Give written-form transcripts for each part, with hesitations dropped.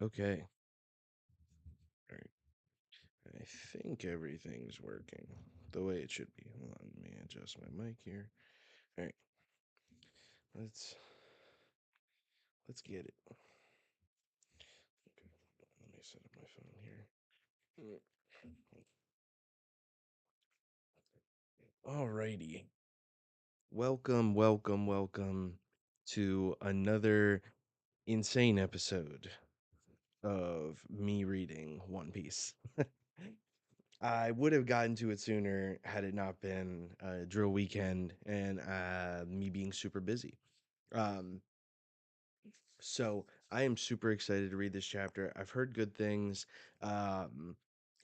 Okay. All right. I think everything's working the way it should be. Hold on, let me adjust my mic here. All right. Let's let's get it. Okay. Let me set up my phone here. Alrighty. Welcome to another insane episode of me reading One Piece. I would have gotten to it sooner had it not been drill weekend and me being super busy. Um, so I am super excited to read this chapter. I've heard good things. Um,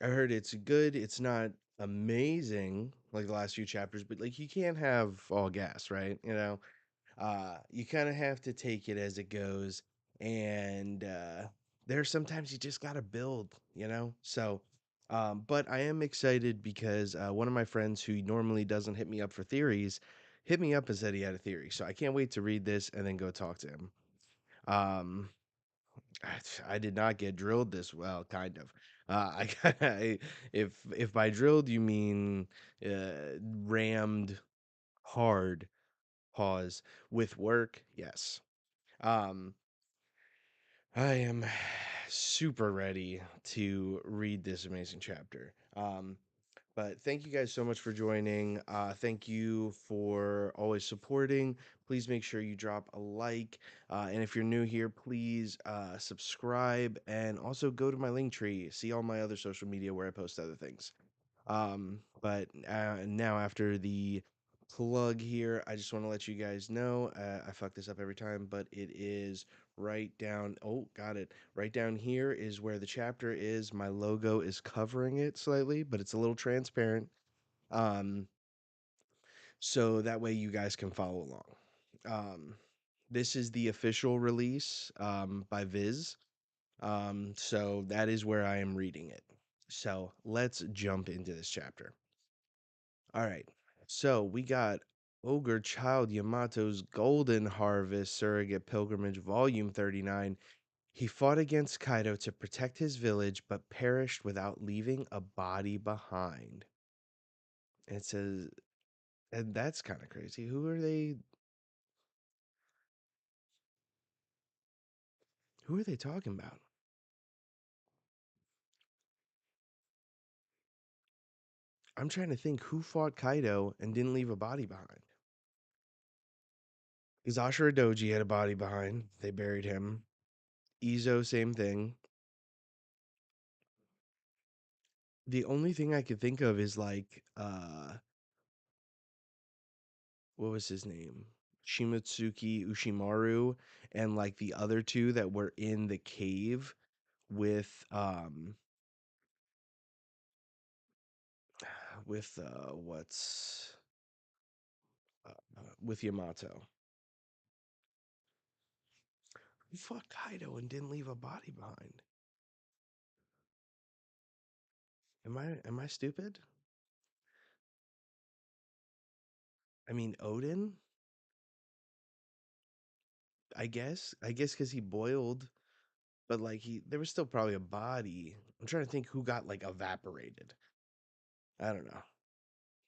I heard it's good. It's not amazing like the last few chapters, but like you can't have all gas, right? You kind of have to take it as it goes, and there's sometimes you just gotta build. But I am excited because one of my friends who normally doesn't hit me up for theories hit me up and said he had a theory. So I can't wait to read this and then go talk to him. Um, I did not get drilled this well, kind of. If by drilled you mean rammed hard, pause, with work, yes. Um, I am super ready to read this amazing chapter. But thank you guys so much for joining. Thank you for always supporting. Please make sure you drop a like. And if you're new here, please subscribe and also go to my Linktree. See all my other social media where I post other things. But now after the plug here, I just want to let you guys know I fuck this up every time, but it is right down. Oh, got it. Right down here is where the chapter is. My logo is covering it slightly, but it's a little transparent. Um, so that way you guys can follow along. This is the official release by Viz. So that is where I am reading it. So let's jump into this chapter. All right. So we got Ogre Child Yamato's Golden Harvest Surrogate Pilgrimage, Volume 39. He fought against Kaido to protect his village, but perished without leaving a body behind. And it says, and that's kind of crazy. Who are they? Who are they talking about? I'm trying to think who fought Kaido and didn't leave a body behind. Because Ashura Doji had a body behind. They buried him. Izo, same thing. The only thing I could think of is like what was his name? Shimotsuki Ushimaru and like the other two that were in the cave with what's with Yamato. He fought Kaido and didn't leave a body behind. Am I stupid? I mean Odin, I guess cuz he boiled, but like he there was still probably a body. I'm trying to think who got like evaporated. I don't know.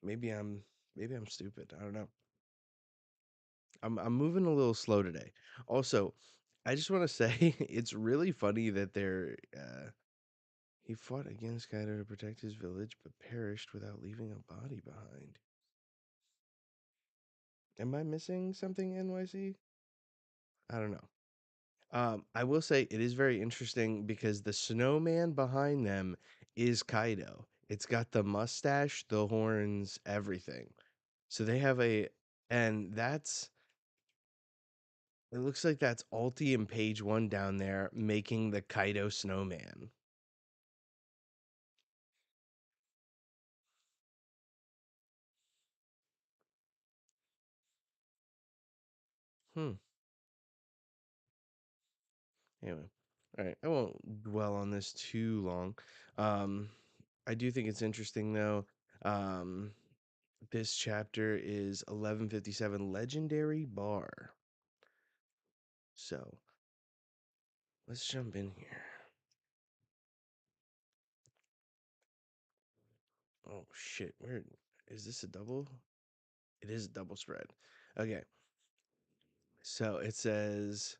Maybe I'm maybe I'm stupid. I don't know. I'm moving a little slow today. Also, I just want to say it's really funny that he fought against Kaido to protect his village, but perished without leaving a body behind. Am I missing something, NYC? I don't know. I will say it is very interesting because the snowman behind them is Kaido. It's got the mustache, the horns, everything. So they have and that's it looks like that's Alti and Page One down there making the Kaido snowman. Hmm. Anyway, all right. I won't dwell on this too long. Um, I do think it's interesting though. Um, this chapter is 1157 Legendary Bar. So let's jump in here. Oh shit, where is this a double? It is a double spread. Okay, so it says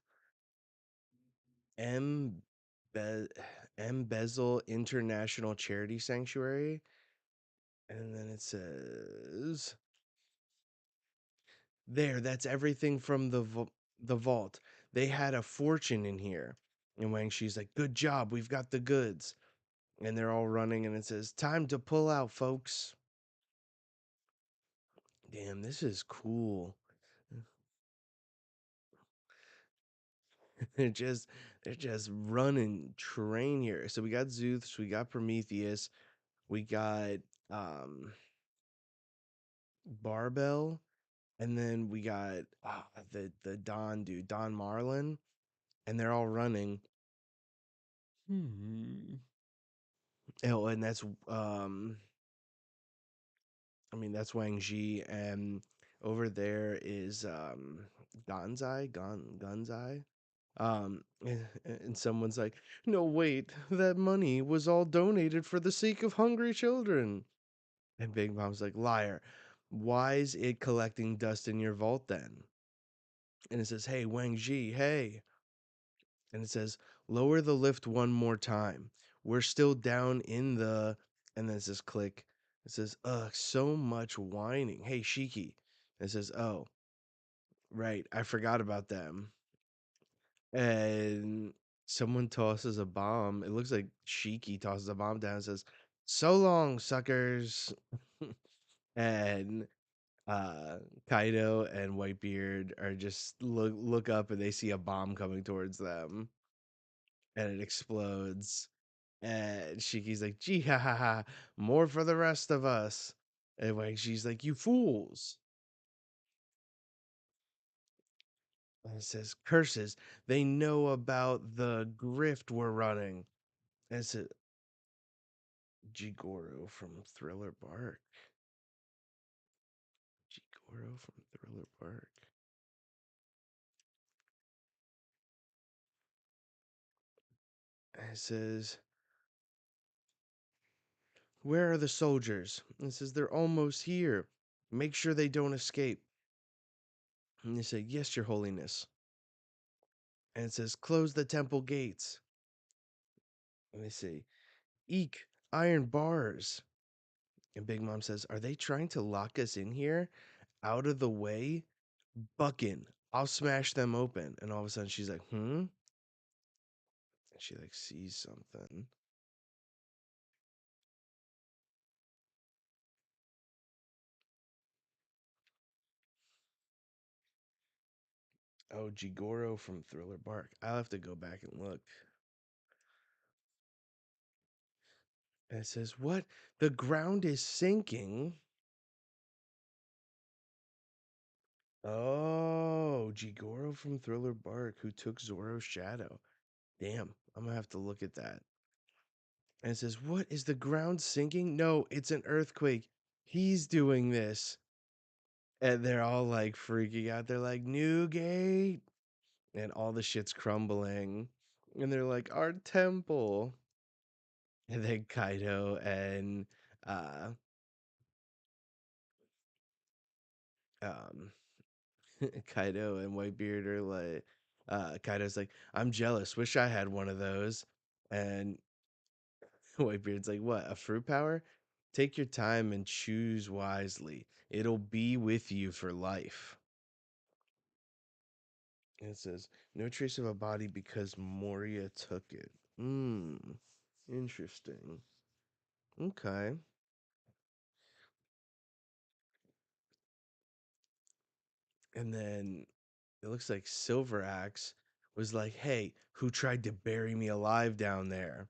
M. Be- Embezzle International Charity Sanctuary, and then it says there. That's everything from the vault. They had a fortune in here. And Wang Shi's like, "Good job, we've got the goods." And they're all running, and it says, "Time to pull out, folks." Damn, this is cool. They're just they're just running train here. So we got Zeus, we got Prometheus, we got um Barbell, and then we got the Don dude, Don Marlin, and they're all running. Hmm. Oh, and that's I mean that's Wang Ji, and over there is Gonzai. And someone's like, "No, wait, that money was all donated for the sake of hungry children." And Big Mom's like, "Liar. Why is it collecting dust in your vault then?" And it says, "Hey, Wang Ji, hey." And it says, "Lower the lift one more time. We're still down in the," and then it says, "Click." It says, "Ugh, so much whining. Hey, Shiki." And it says, "Oh, right, I forgot about them." And someone tosses a bomb. It looks like Shiki tosses a bomb down and says, "So long, suckers." And uh Kaido and Whitebeard are just look up and they see a bomb coming towards them and it explodes. And Shiki's like, "Gee ha ha ha, more for the rest of us." And like she's like, "You fools." And it says, "Curses, they know about the grift we're running." And it's a Jigoro from Thriller Bark. Jigoro from Thriller Bark. And it says, "Where are the soldiers?" And it says, "They're almost here. Make sure they don't escape." And they say, "Yes, your holiness." And it says, "Close the temple gates." And they say, "Eek, iron bars." And Big Mom says, "Are they trying to lock us in here? Out of the way? Buckin, I'll smash them open." And all of a sudden she's like, "Hmm?" And she like sees something. Oh, Jigoro from Thriller Bark. I'll have to go back and look. And it says, "What? The ground is sinking." Oh, Jigoro from Thriller Bark, who took Zoro's shadow. Damn, I'm gonna have to look at that. And it says, "What? Is the ground sinking?" "No, it's an earthquake. He's doing this." And they're all like freaking out. They're like, "New gate." And all the shit's crumbling. And they're like, "Our temple." And then Kaido and uh um Kaido and Whitebeard are like, Kaido's like, "I'm jealous. Wish I had one of those." And Whitebeard's like, "What? A fruit power? Take your time and choose wisely. It'll be with you for life." And it says, "No trace of a body because Moria took it." Hmm. Interesting. Okay. And then it looks like Silver Axe was like, "Hey, who tried to bury me alive down there?"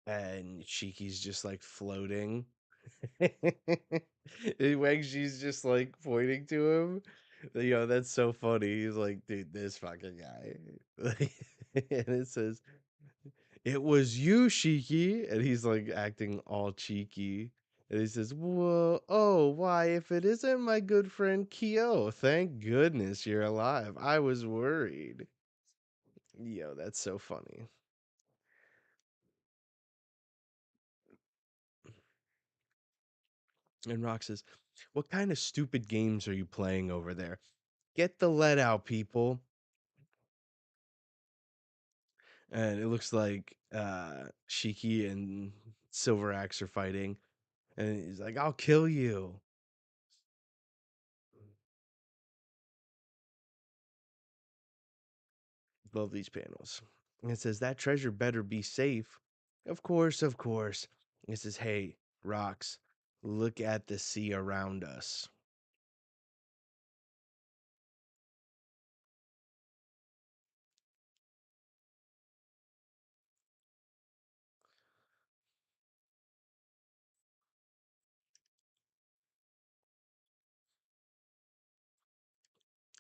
And Shiki's just like floating. And Wang-Chi's just like pointing to him. That's so funny. He's like, "Dude, this fucking guy." And it says, "It was you, Shiki." And he's like acting all cheeky. And he says, "Whoa, oh, why, if it isn't my good friend Kyo, thank goodness you're alive. I was worried." Yo, that's so funny. And Rock says, "What kind of stupid games are you playing over there? Get the lead out, people." And it looks like Shiki and Silver Axe are fighting. And he's like, "I'll kill you." Love these panels. And it says, "That treasure better be safe." Of course, of course. It says, "Hey, Rocks, look at the sea around us."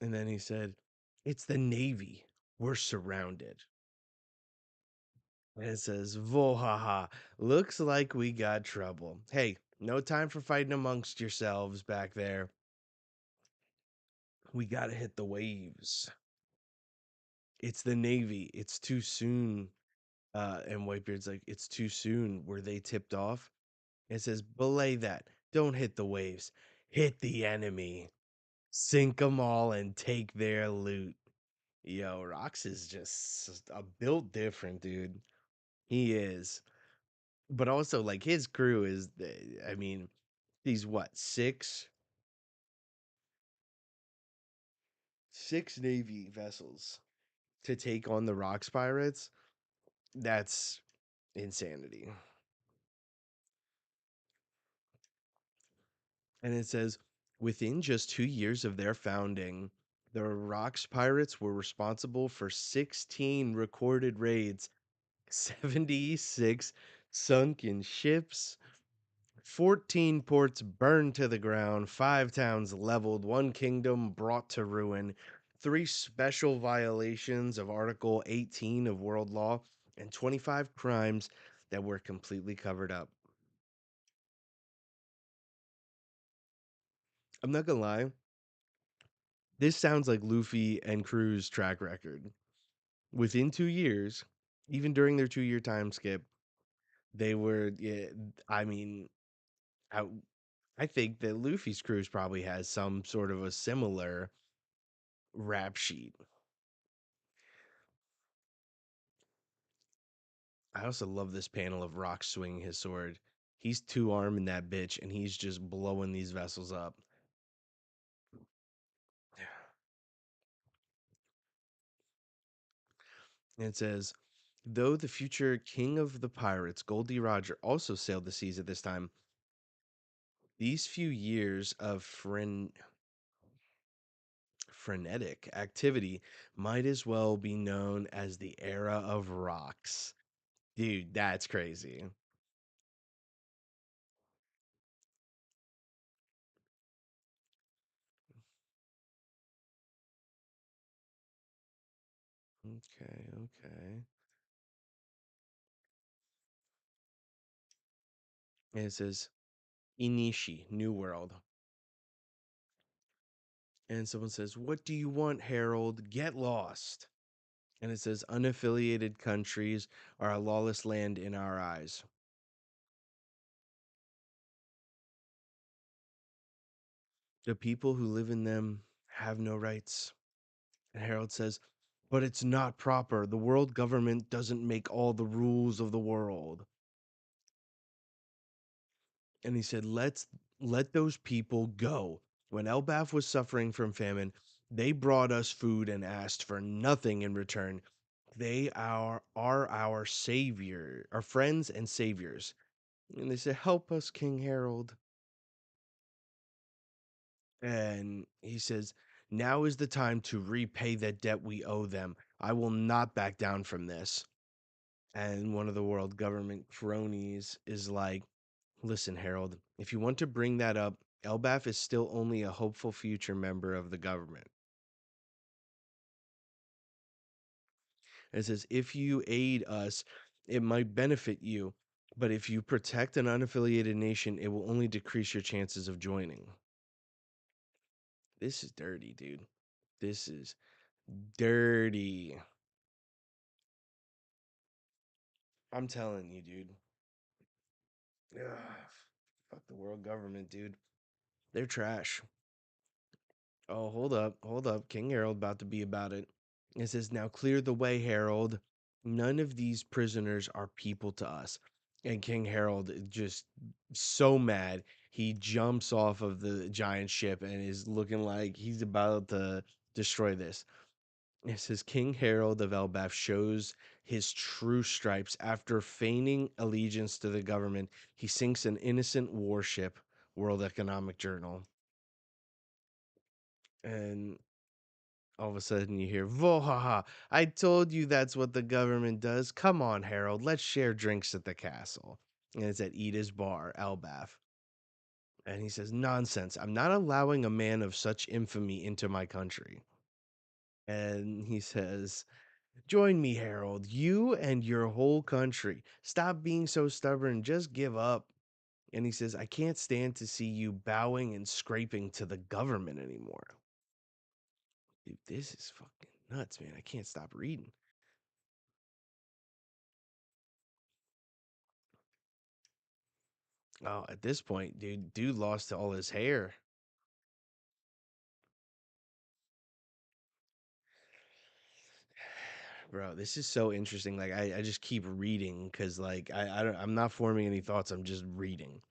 And then he said, "It's the Navy. We're surrounded." And it says, "Vohaha, looks like we got trouble. Hey, no time for fighting amongst yourselves back there. We gotta hit the waves. It's the Navy. It's too soon." And Whitebeard's like, "It's too soon. Were they tipped off?" It says, "Belay that. Don't hit the waves. Hit the enemy. Sink them all and take their loot." Yo, Rox is just a built different, dude. He is. But also, like, his crew is, I mean, these what, six Navy vessels to take on the Rocks pirates? That's insanity. And it says, within just 2 years of their founding, the Rocks pirates were responsible for 16 recorded raids, 76 sunken ships, 14 ports burned to the ground, 5 towns leveled, 1 kingdom brought to ruin, 3 special violations of Article 18 of World Law, and 25 crimes that were completely covered up. I'm not gonna lie, this sounds like Luffy and Crew's track record. Within 2 years, even during their 2 year time skip, they were, yeah, I mean, I, I think that Luffy's cruise probably has some sort of a similar rap sheet. I also love this panel of Rock swinging his sword. He's two arming that bitch and he's just blowing these vessels up. And it says, though the future king of the pirates, Goldie Roger, also sailed the seas at this time, these few years of frenetic activity might as well be known as the era of rocks. Dude, that's crazy. Okay, okay. And it says Inishi, New World. And someone says, "What do you want, Harold? Get lost." And it says, "Unaffiliated countries are a lawless land in our eyes. The people who live in them have no rights." And Harold says, "But it's not proper. The world government doesn't make all the rules of the world." And he said, let those people go. When Elbaf was suffering from famine, they brought us food and asked for nothing in return. They are our savior, our friends and saviors." And they said, "Help us, King Harold." And he says, "Now is the time to repay the debt we owe them. I will not back down from this." And one of the world government cronies is like, "Listen, Harold, if you want to bring that up, Elbaf is still only a hopeful future member of the government." And it says, "If you aid us, it might benefit you. But if you protect an unaffiliated nation, it will only decrease your chances of joining." This is dirty, dude. This is dirty. I'm telling you, dude. Ugh. Fuck the world government, dude. They're trash. Oh, hold up. King Harold about to be about it. It says, "Now clear the way, Harold. None of these prisoners are people to us." And King Harold just so mad. He jumps off of the giant ship and is looking like he's about to destroy this. It says, "King Harold of Elbaf shows his true stripes. After feigning allegiance to the government, he sinks an innocent warship." World Economic Journal. And all of a sudden you hear, "Vohaha, I told you that's what the government does. Come on, Harold, let's share drinks at the castle." And it's at Ida's bar, Elbaf. And he says, "Nonsense. I'm not allowing a man of such infamy into my country." And he says, "Join me, Harold. You and your whole country. Stop being so stubborn. Just give up." And he says, "I can't stand to see you bowing and scraping to the government anymore." Dude, this is fucking nuts, man. I can't stop reading. Oh, at this point, dude lost all his hair. Bro, this is so interesting. Like I just keep reading because like I'm not forming any thoughts. I'm just reading.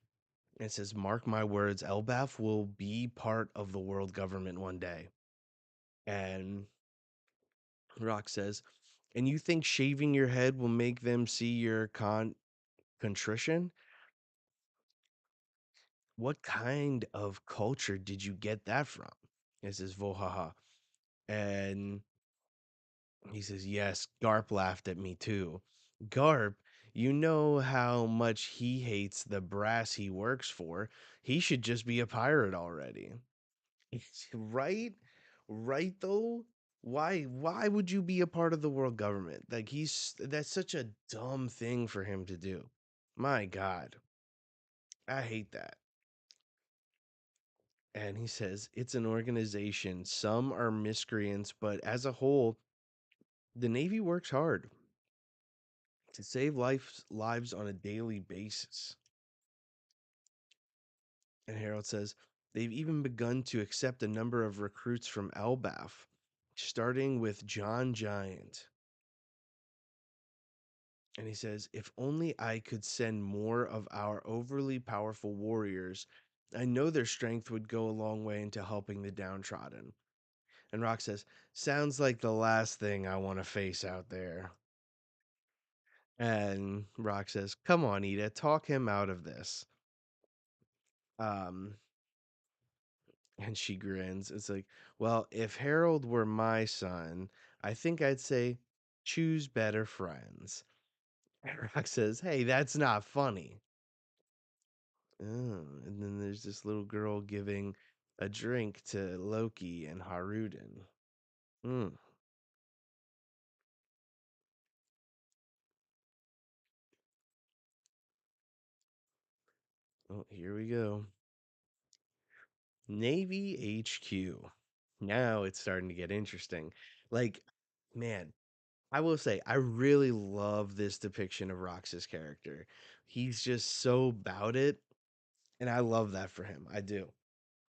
It says, "Mark my words, Elbaf will be part of the world government one day." And Rock says, "And you think shaving your head will make them see your contrition? What kind of culture did you get that from?" It says, "Vohaha." And he says, "Yes, Garp laughed at me too." Garp, you know how much he hates the brass he works for. He should just be a pirate already. Right? Right though? Why would you be a part of the world government? Like that's such a dumb thing for him to do. My God. I hate that. And he says, "It's an organization. Some are miscreants, but as a whole, the Navy works hard to save lives on a daily basis." And Harold says, "They've even begun to accept a number of recruits from Elbaf, starting with John Giant." And he says, "If only I could send more of our overly powerful warriors, I know their strength would go a long way into helping the downtrodden." And Rock says, "Sounds like the last thing I want to face out there." And Rock says, "Come on, Ida, talk him out of this." Um, and she grins. It's like, "Well, if Harold were my son, I think I'd say, choose better friends." And Rock says, "Hey, that's not funny." Oh, and then there's this little girl giving a drink to Loki and Haruden. Mm. Oh, here we go. Navy HQ. Now it's starting to get interesting. Like, man, I will say, I really love this depiction of Rox's character. He's just so about it, and I love that for him. I do.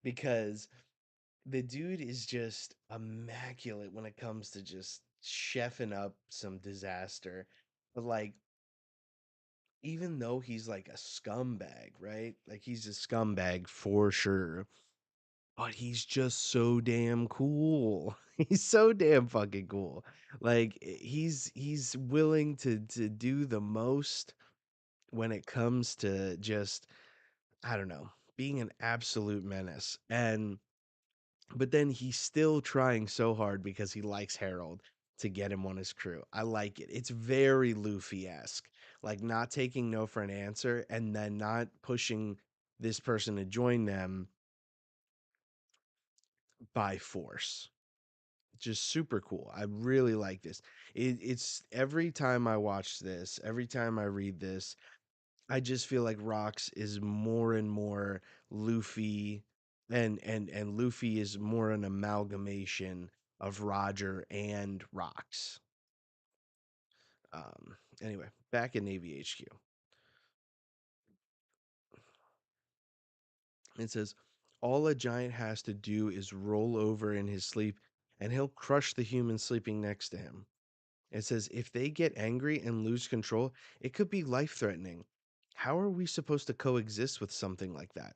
Because the dude is just immaculate when it comes to just chefing up some disaster. But like, even though he's like a scumbag, right? Like he's a scumbag for sure. But he's just so damn cool. He's so damn fucking cool. Like he's willing to do the most when it comes to just I don't know, being an absolute menace. And but then he's still trying so hard because he likes Harold to get him on his crew. I like it. It's very Luffy-esque. Like not taking no for an answer and then not pushing this person to join them by force. Just super cool. I really like this. It's every time I watch this, every time I read this, I just feel like Rocks is more and more Luffy, and Luffy is more an amalgamation of Roger and Rocks. Anyway, back in Navy HQ. It says, all a giant has to do is roll over in his sleep, and he'll crush the human sleeping next to him. It says, if they get angry and lose control, it could be life threatening. How are we supposed to coexist with something like that?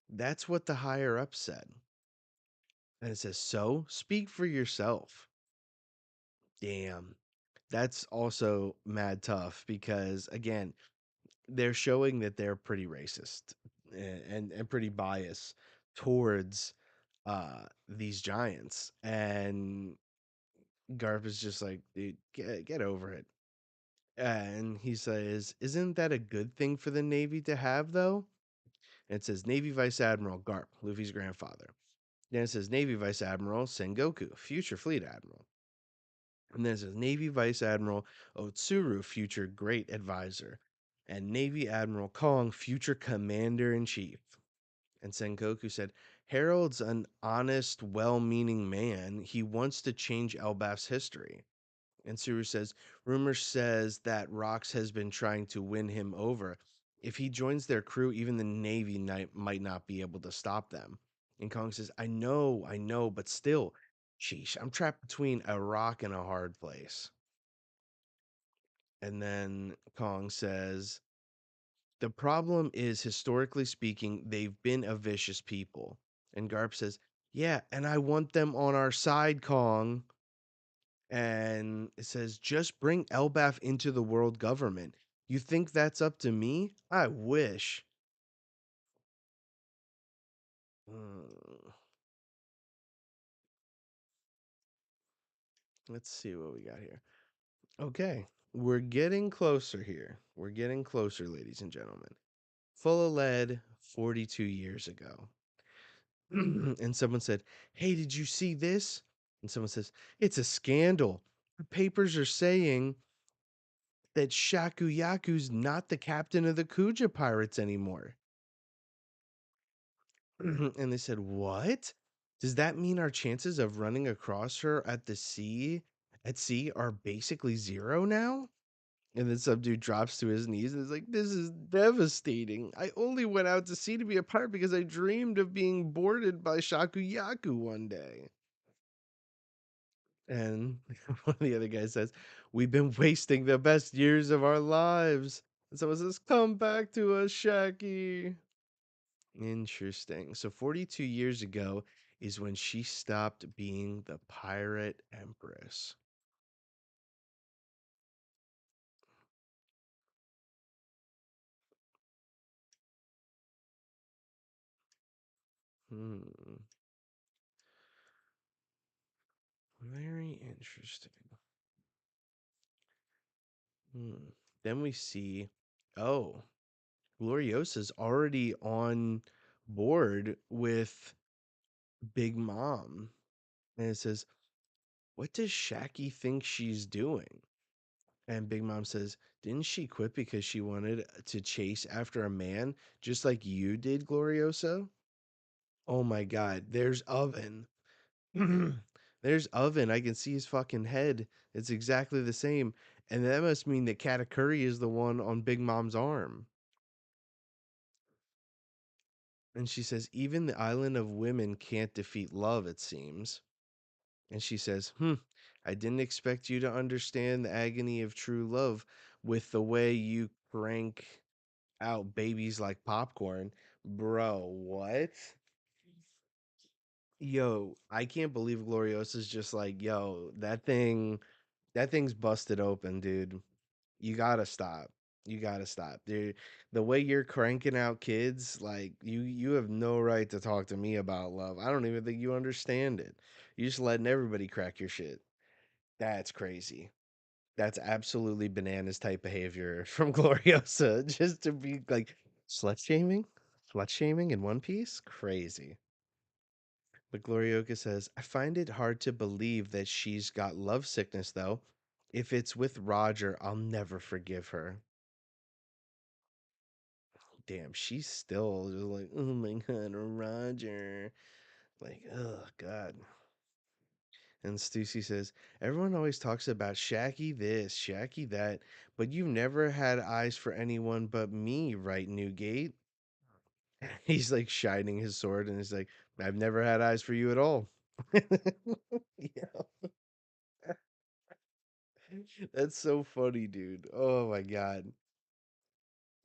That's what the higher up said. And it says, so speak for yourself. Damn. That's also mad tough because, again, they're showing that they're pretty racist and pretty biased towards these giants. And Garp is just like, dude, get over it. And he says, isn't that a good thing for the Navy to have, though? And it says Navy Vice Admiral Garp, Luffy's grandfather. Then it says Navy Vice Admiral Sengoku, future fleet admiral. And then it says Navy Vice Admiral Otsuru, future great advisor. And Navy Admiral Kong, future commander in chief. And Sengoku said, Harold's an honest, well meaning man. He wants to change Elbaf's history. And Suru says, rumor says that Rox has been trying to win him over. If he joins their crew, even the Navy might not be able to stop them. And Kong says, I know, but still, sheesh, I'm trapped between a rock and a hard place. And then Kong says, the problem is, historically speaking, they've been a vicious people. And Garp says, yeah, and I want them on our side, Kong. And it says, just bring Elbaf into the world government. You think that's up to me? I wish. Hmm, let's see what we got here. Okay, we're getting closer here. We're getting closer, ladies and gentlemen. Full of lead 42 years ago. And someone said, hey, did you see this? And someone says, it's a scandal. The papers are saying that Shakuyaku's not the captain of the Kuja pirates anymore. And they said, what? Does that mean our chances of running across her at sea are basically zero now? And then some dude drops to his knees and is like, this is devastating. I only went out to sea to be a pirate because I dreamed of being boarded by Shakuyaku one day. And one of the other guys says, we've been wasting the best years of our lives. And someone says, come back to us, Shaki. Interesting. So 42 years ago is when she stopped being the pirate empress. Hmm. Very interesting. Hmm. Then we see, oh, Gloriosa's already on board with Big Mom. And it says, what does Shaki think she's doing? And Big Mom says, didn't she quit because she wanted to chase after a man just like you did, Gloriosa? Oh my God, there's Oven. There's Oven. I can see his fucking head. It's exactly the same. And that must mean that Katakuri is the one on Big Mom's arm. And she says, even the island of women can't defeat love, it seems. And she says, I didn't expect you to understand the agony of true love with the way you crank out babies like popcorn. Bro, what? Yo, I can't believe Gloriosa's just like, yo, that thing's busted open, dude. You gotta stop. You gotta stop. Dude, the way you're cranking out kids, like you have no right to talk to me about love. I don't even think you understand it. You just letting everybody crack your shit. That's crazy. That's absolutely bananas type behavior from Gloriosa. Just to be like slut shaming? Slut shaming in One Piece? Crazy. But Glorioka says, I find it hard to believe that she's got love sickness, though. If it's with Roger, I'll never forgive her. Damn, she's still just like, oh my god, Roger. Like, oh god. And Stussy says, everyone always talks about Shacky this, Shacky that, but you've never had eyes for anyone but me, right, Newgate? He's like shining his sword and he's like, I've never had eyes for you at all. Yeah, that's so funny, dude. Oh my god.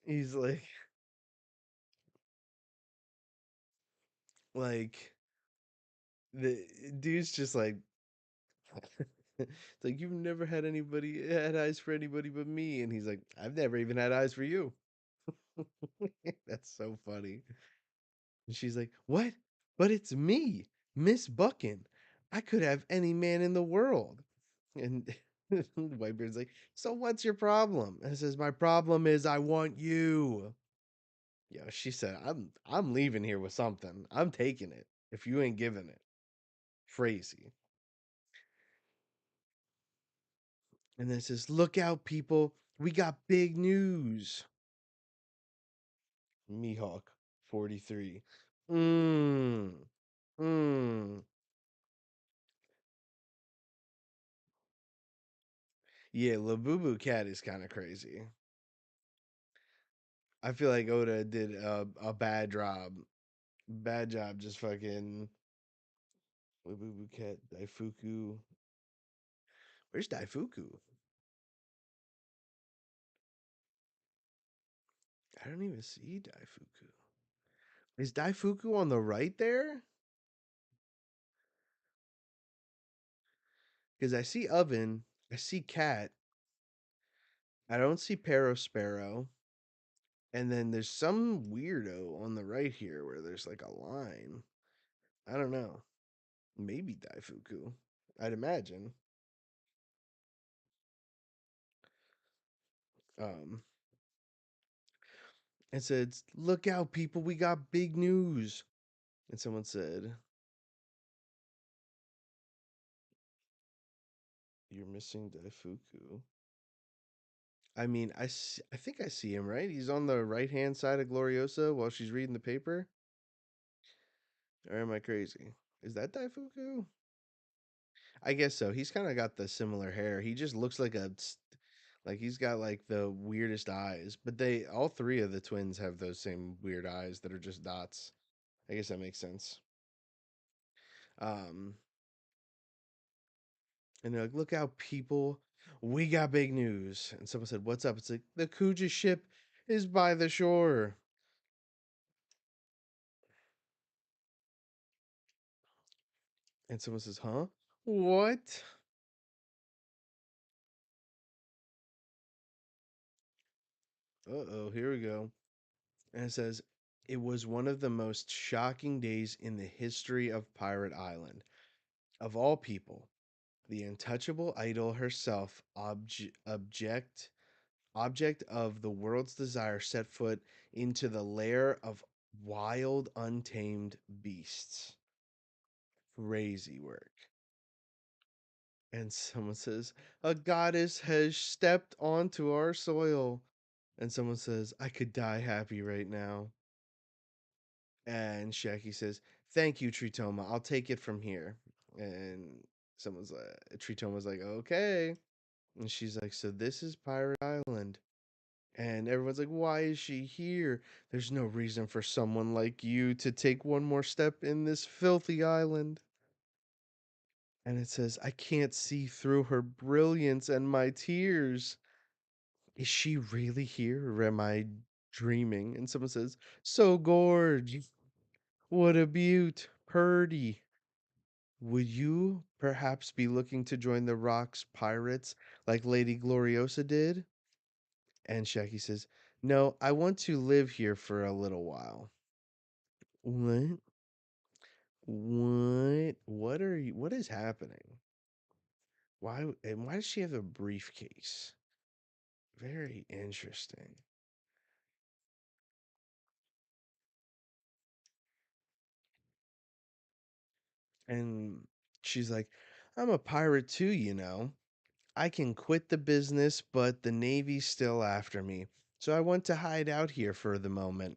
He's like the dude's just like it's like you've never had eyes for anybody but me, and he's like, I've never even had eyes for you. That's so funny. And she's like, what? But it's me, Miss Buckin. I could have any man in the world. And Whitebeard's like, so what's your problem? And it says, my problem is I want you. Yeah, she said, I'm leaving here with something. I'm taking it if you ain't giving it. Crazy. And then it says, look out, people. We got big news. Mihawk 43. Mmm. Mmm. Yeah, Labubu Cat is kind of crazy. I feel like Oda did a bad job. Bad job just fucking Labubu Cat, Daifuku. Where's Daifuku? I don't even see Daifuku. Is Daifuku on the right there? Because I see Oven, I see Cat, I don't see Sparrow, and then there's some weirdo on the right here where there's like a line. I don't know. Maybe Daifuku. I'd imagine. Um, and said, "Look out, people! We got big news." And someone said, "You're missing Daifuku." I mean, I think I see him right. He's on the right hand side of Gloriosa while she's reading the paper. Or am I crazy? Is that Daifuku? I guess so. He's kind of got the similar hair. He just looks like like he's got like the weirdest eyes. But they all three of the twins have those same weird eyes that are just dots. I guess that makes sense. Um, and they're like, "Look out, people! We got big news." And someone said, "What's up?" It's like the Kuja ship is by the shore. And someone says, "Huh? What?" Uh-oh, here we go. And it says, "It was one of the most shocking days in the history of Pirate Island. Of all people, the untouchable idol herself, object of the world's desire, set foot into the lair of wild, untamed beasts." Crazy work. And someone says, "A goddess has stepped onto our soil." And someone says, "I could die happy right now." And Shaki says, "Thank you, Tritoma. I'll take it from here." And someone's like, Tritoma's like, "Okay." And she's like, "So this is Pirate Island." And everyone's like, "Why is she here? There's no reason for someone like you to take one more step in this filthy island." And it says, "I can't see through her brilliance and my tears. Is she really here or am I dreaming?" And someone says, "So gorge. What a beaut. Purdy. Would you perhaps be looking to join the Rocks Pirates like Lady Gloriosa did?" And Shaggy says, "No, I want to live here for a little while." What? What? What is happening? And why does she have a briefcase? Very interesting. And she's like, "I'm a pirate too, you know. I can quit the business, but the Navy's still after me. So I want to hide out here for the moment."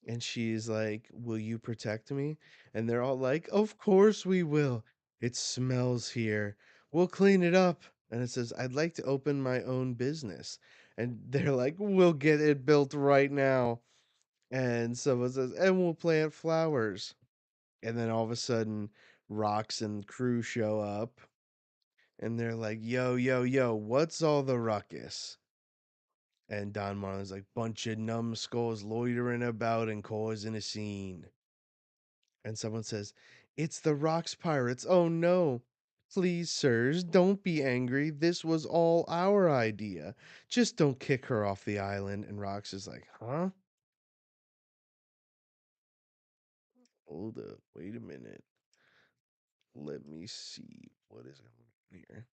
And she's like, "Will you protect me?" And they're all like, "Of course we will. It smells here. We'll clean it up." And it says, "I'd like to open my own business." And they're like, "We'll get it built right now." And someone says, and we'll plant flowers. And then all of a sudden, Rocks and crew show up and they're like, yo, yo, yo, what's all the ruckus? And Don Marlon's like, bunch of numbskulls loitering about and causing a scene. And someone says, it's the Rocks Pirates. Oh no. Please, sirs, don't be angry. This was all our idea. Just don't kick her off the island. And Rocks is like, huh? Hold up. Wait a minute. Let me see. What is going on here?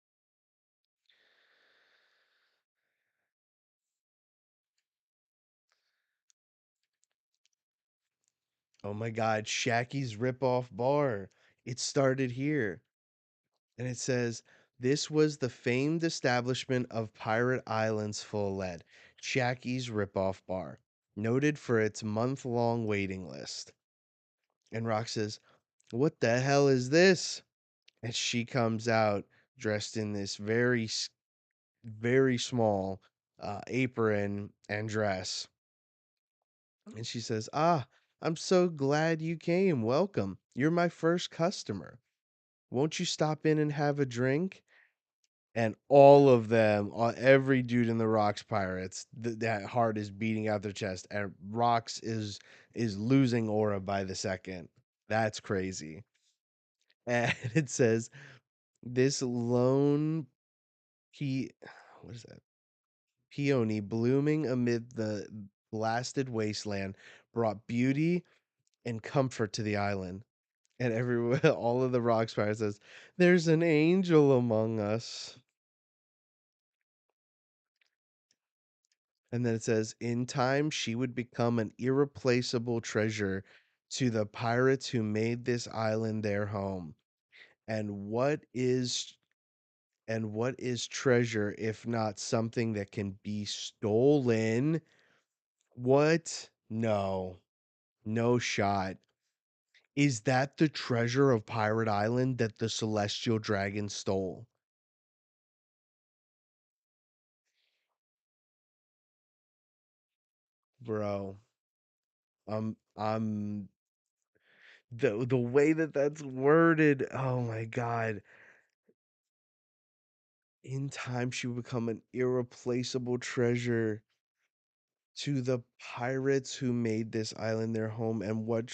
Oh my God. Shaggy's ripoff bar. It started here. And it says, this was the famed establishment of Pirate Island's full lead, Shaggy's ripoff bar, noted for its month-long waiting list. And Rock says, what the hell is this? And she comes out dressed in this very small apron and dress. And she says, ah, I'm so glad you came. Welcome. You're my first customer. Won't you stop in and have a drink? And all of them, every dude in the Rocks Pirates, that heart is beating out their chest, and Rocks is losing aura by the second. That's crazy. And it says this lone pe what is that? Peony blooming amid the blasted wasteland brought beauty and comfort to the island. And everyone, all of the Rocks Pirates says, "There's an angel among us." And then it says, in time, she would become an irreplaceable treasure to the pirates who made this island their home. And what is treasure if not something that can be stolen? What? No. No shot. Is that the treasure of Pirate Island that the celestial dragon stole? Bro, I'm the way that that's worded. Oh my God. In time, she will become an irreplaceable treasure to the pirates who made this island their home. And what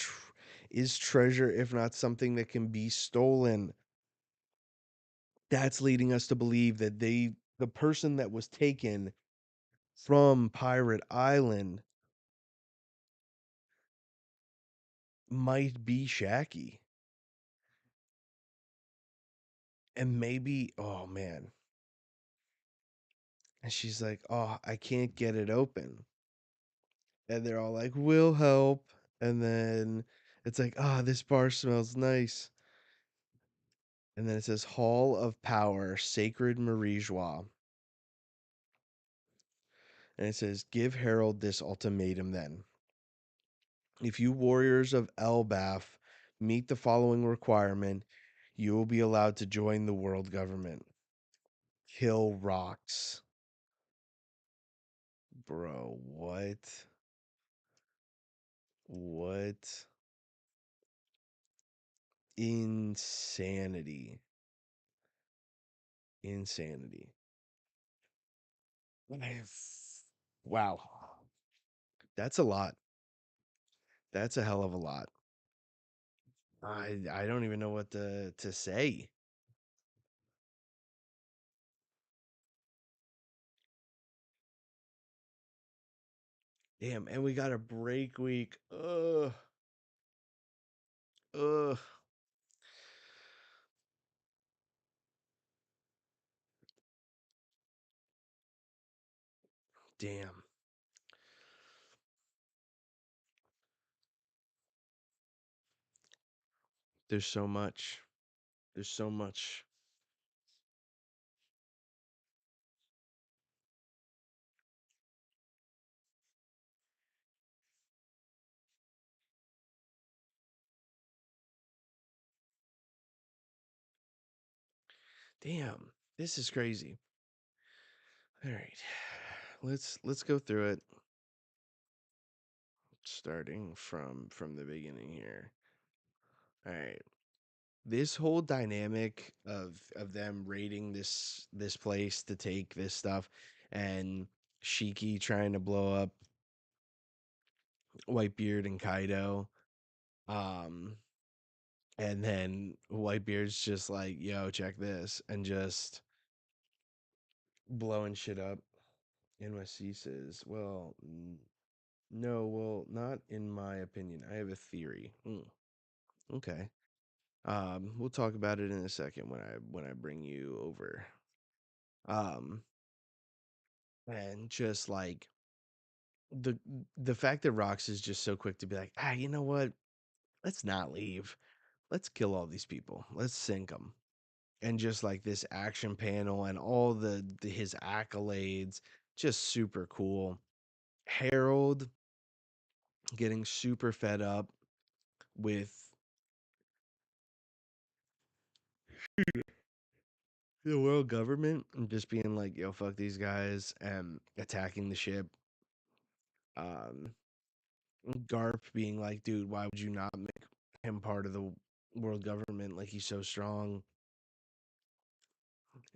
is treasure if not something that can be stolen? That's leading us to believe that the person that was taken from Pirate Island might be Shaggy. And maybe, oh man. And she's like, oh, I can't get it open. And they're all like, we'll help. And then it's like, ah, this bar smells nice. And then it says Hall of Power, Sacred Marijois. And it says, give Harold this ultimatum then. If you warriors of Elbaf meet the following requirement, you will be allowed to join the world government. Kill Rocks. Bro, what? What? Insanity. Insanity. Wow. That's a lot. That's a hell of a lot. I don't even know what to say. Damn, and we got a break week. Ugh. Ugh. Damn. There's so much. There's so much. Damn. This is crazy. All right. Let's go through it. starting from the beginning here. All right. This whole dynamic of them raiding this place to take this stuff and Shiki trying to blow up Whitebeard and Kaido. Um and then Whitebeard's just like, yo, check this, and just blowing shit up. NYC says, well, no, well, not in my opinion. I have a theory. Okay. We'll talk about it in a second when I bring you over. Um, and just like the the fact that Rox is just so quick to be like, you know what? Let's not leave. Let's kill all these people. Let's sink them. And just like this action panel and all his accolades, just super cool. Harold getting super fed up with the world government and just being like, yo, fuck these guys, and attacking the ship. Um, Garp being like, dude, why would you not make him part of the world government? Like, he's so strong.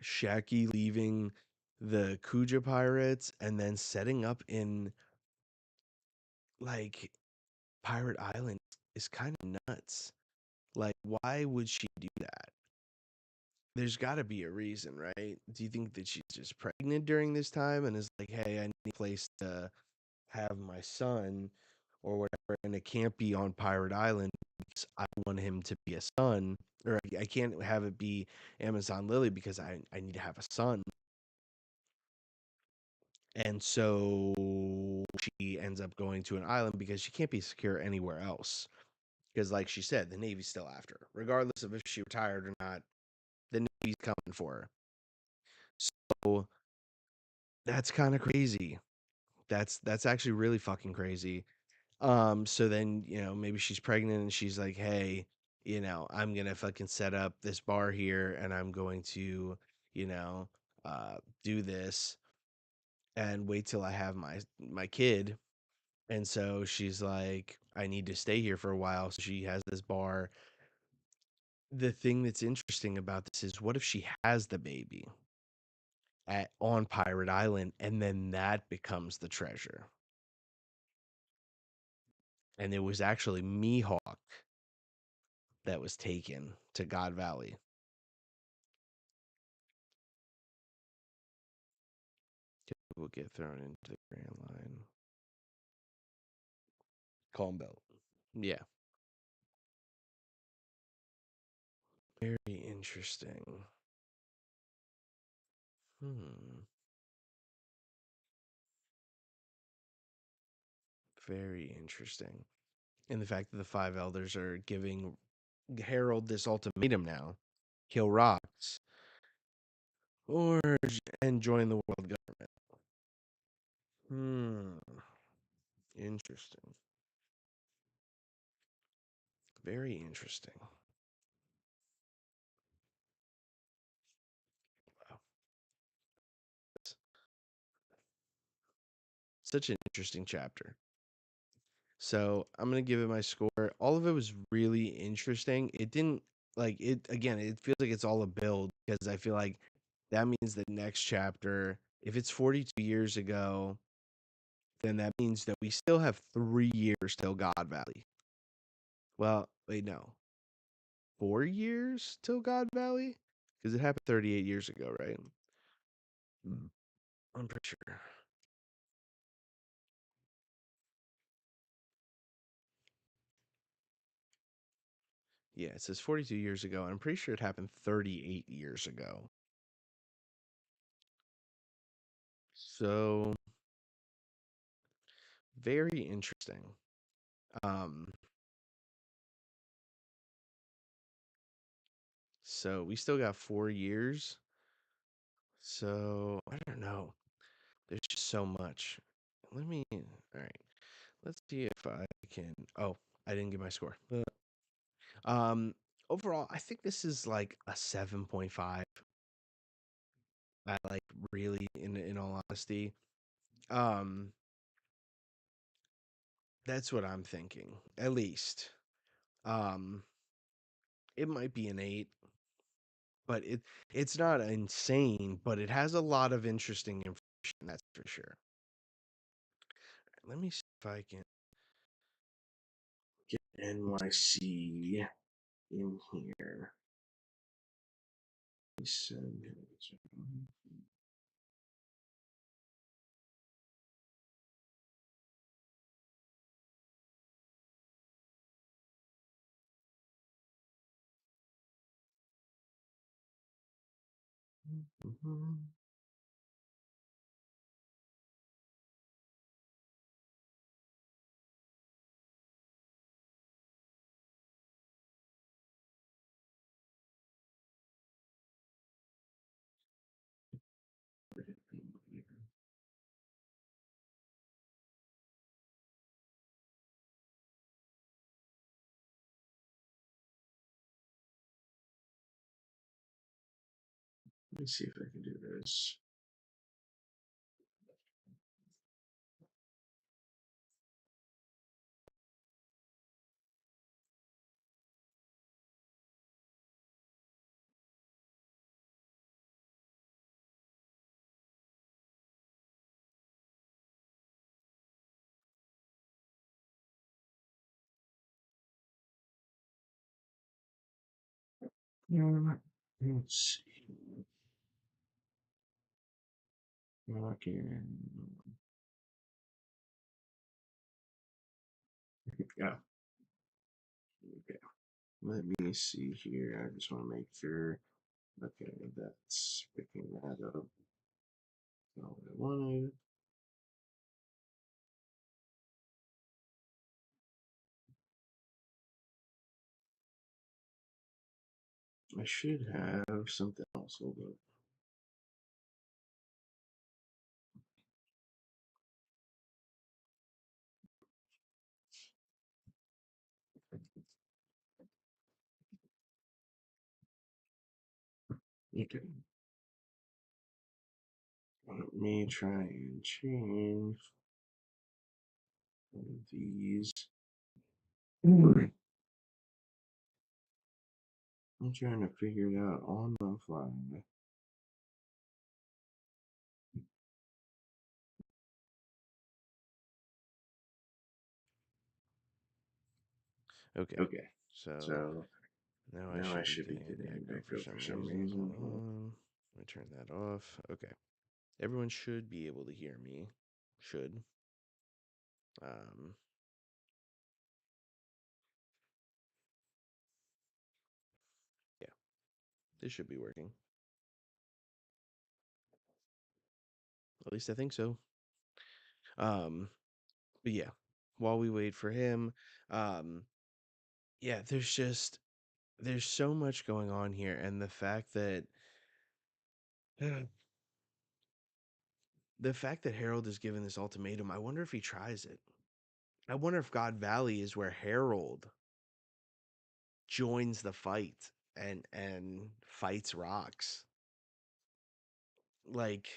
Shaki leaving the Kuja pirates and then setting up in like Pirate Island is kind of nuts. Like, why would she do that? There's got to be a reason, right? Do you think that she's just pregnant during this time and is like, hey, I need a place to have my son or whatever, and it can't be on Pirate Island because I want him to be a son, or I can't have it be Amazon Lily because I need to have a son. And so she ends up going to an island because she can't be secure anywhere else. Because, like she said, the Navy's still after her. Regardless of if she retired or not, the Navy's coming for her. So that's kind of crazy. That's actually really fucking crazy. So then, maybe she's pregnant and she's like, hey, I'm gonna fucking set up this bar here and I'm going to, you know, do this and wait till I have my kid. And so she's like, I need to stay here for a while. So she has this bar. The thing that's interesting about this is, what if she has the baby on Pirate Island and then that becomes the treasure? And it was actually Mihawk that was taken to God Valley. Will get thrown into the Grand Line. Calm Belt. Yeah. Very interesting. Hmm. Very interesting. And the fact that the five elders are giving Harold this ultimatum now: kill rocks or and join the world government. Hmm. Interesting. Very interesting. Wow. Such an interesting chapter. So I'm gonna give it my score. All of it was really interesting. It didn't like it again, it feels like it's all a build because I feel like that means the next chapter, if it's 42 years ago, then that means that we still have 3 years till God Valley. Well, wait, no. 4 years till God Valley? Because it happened 38 years ago, right? I'm pretty sure. Yeah, it says 42 years ago, and I'm pretty sure it happened 38 years ago. So very interesting. Um, so we still got 4 years. So I don't know. There's just so much. All right. Let's see if I can. Oh, I didn't get my score. Um, Overall, I think this is like a 7.5. I like, really, in all honesty. Um, That's what I'm thinking. At least. Um, it might be an 8, but it's not insane, but it has a lot of interesting information, that's for sure. Let me see if I can get NYC in here. Mhm. Let me see if I can do this. Let's see. Okay. Yeah. Okay. Let me see here. I just want to make sure. Okay, that's picking that up. Not what I wanted. I should have something else. Hold up. Okay. Let me try and change one of these. I'm trying to figure it out on the fly. Okay. Okay, So so now I now I should be should be getting an getting an echo for echo some for some reason. Hold reason. on. Let me turn that off. Okay. Everyone should be able to hear me. Should. Um, yeah, this should be working. At least I think so. Um, but yeah, while we wait for him, um, yeah, there's so much going on here, and the fact that Harold is given this ultimatum, I wonder if he tries it. I wonder if God Valley is where Harold joins the fight and fights rocks. Like,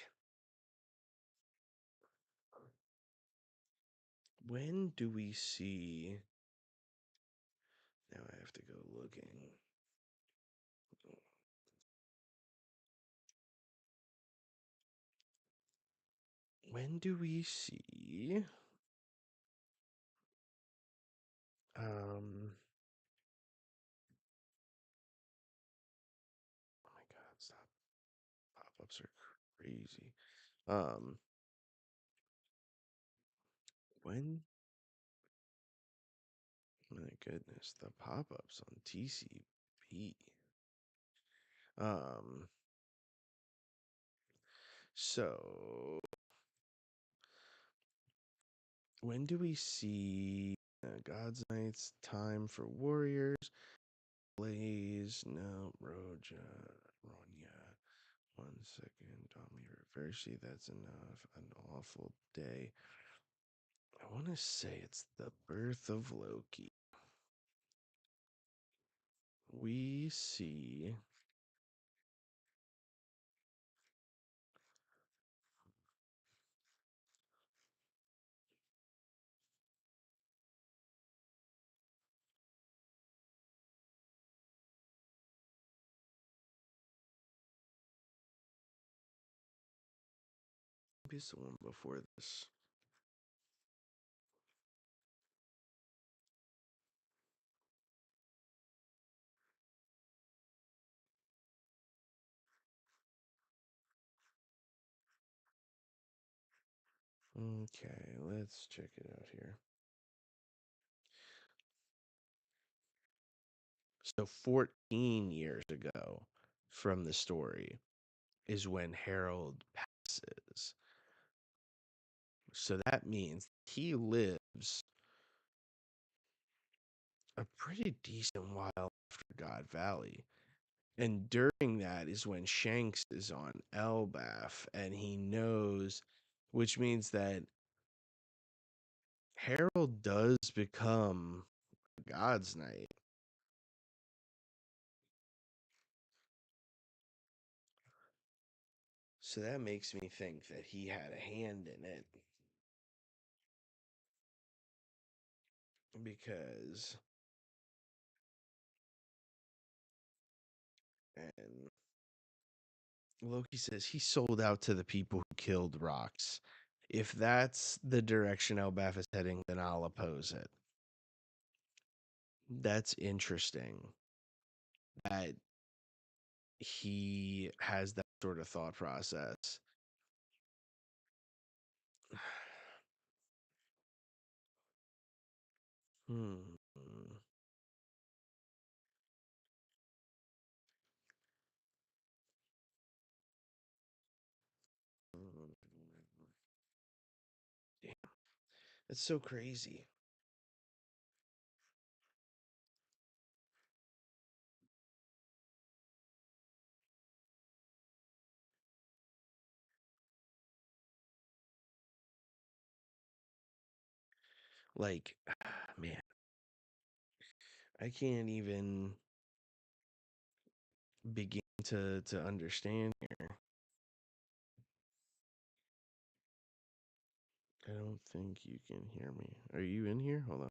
when do we see? Now I have to go looking. When do we see? Um. Oh my God! Stop. Pop-ups are crazy. Um. When? My goodness, the pop-ups on TCP. Um. So when do we see God's Knights Time for Warriors? Blaze, no, Ronya. 1 second, Tommy Reversi, that's enough. An awful day. I want to say it's the birth of Loki. We see. Maybe it's the one before this. Okay, let's check it out here. So 14 years ago from the story is when Harold passes. So that means he lives a pretty decent while after God Valley. And during that is when Shanks is on Elbaf and he knows, which means that Harold does become God's Knight. So that makes me think that he had a hand in it. Because, and Loki says he sold out to the people who killed Rocks. If that's the direction Elbaf is heading, then I'll oppose it. That's interesting that he has that sort of thought process. Hmm. Damn, it's so crazy. Like, man, I can't even begin to understand here. I don't think you can hear me. Are you in here? Hold on.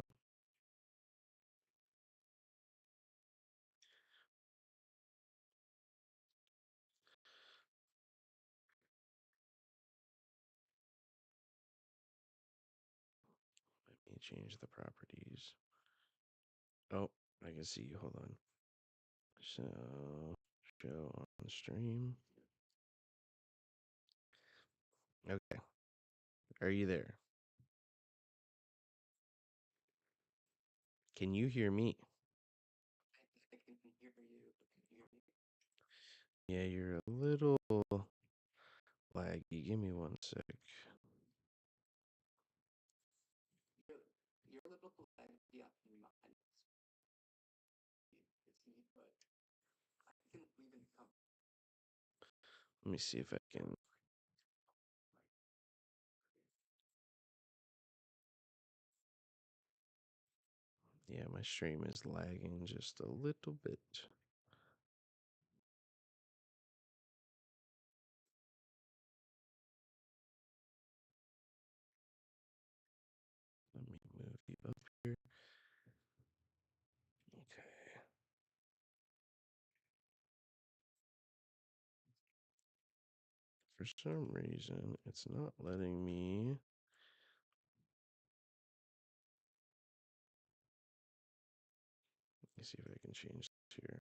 Let me change the properties. Oh, I can see you. Hold on. So, show on stream. Okay. Are you there? Can you hear me? I can hear you. Can you hear me? Yeah, you're a little laggy. Give me one sec. You're a little laggy on mine. It's me, but I can even come. Let me see if I can. Yeah, my stream is lagging just a little bit. Let me move you up here. Okay. For some reason, it's not letting me. Let me see if I can change this here.